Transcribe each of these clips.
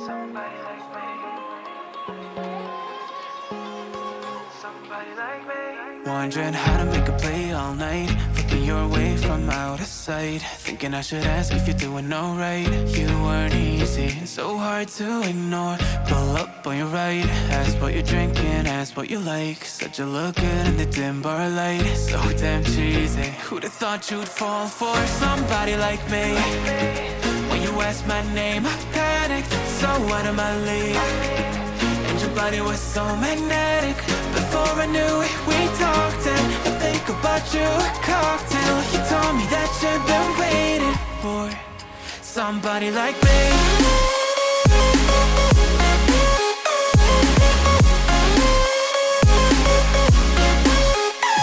Somebody like me. Somebody like me. Wondering how to make a play all night. Looking your way from out of sight. Thinking I should ask if you're doing alright. You weren't easy, so hard to ignore. Pull up on your right. Ask what you're drinking, ask what you like. Said you look good in the dim bar light. So damn cheesy. Who'd have thought you'd fall for somebody like me? When you asked my name, I panicked. So out of my league. And your body was so magnetic. Before I knew it, we talked and I think about you a cocktail. You told me that you've been waiting for somebody like me.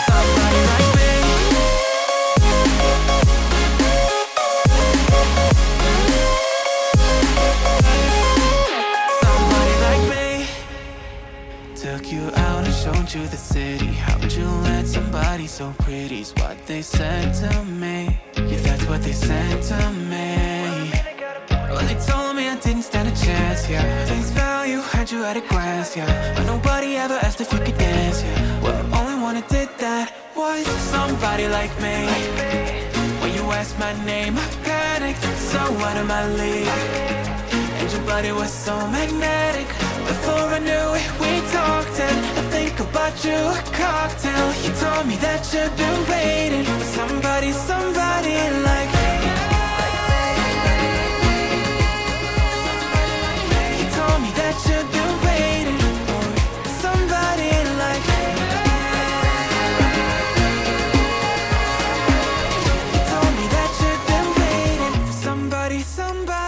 Somebody like me. Somebody like me. Took you out and showed you the city. How'd you let somebody so pretty's what they said to me? Yeah, that's what they said to me. Well, they told me I didn't stand a chance, yeah. Face value, had you at a glance, yeah. But nobody ever asked if you could dance, yeah. Well, only one who did that was somebody like me. When you asked my name, I panicked, so out of my league. And your body was so magnetic. Before I knew it, we talked and I think about you a cocktail. You told me that you've been waiting for somebody, somebody like me. You told me that you've been waiting for somebody like me. You told me that you've been waiting for somebody, somebody.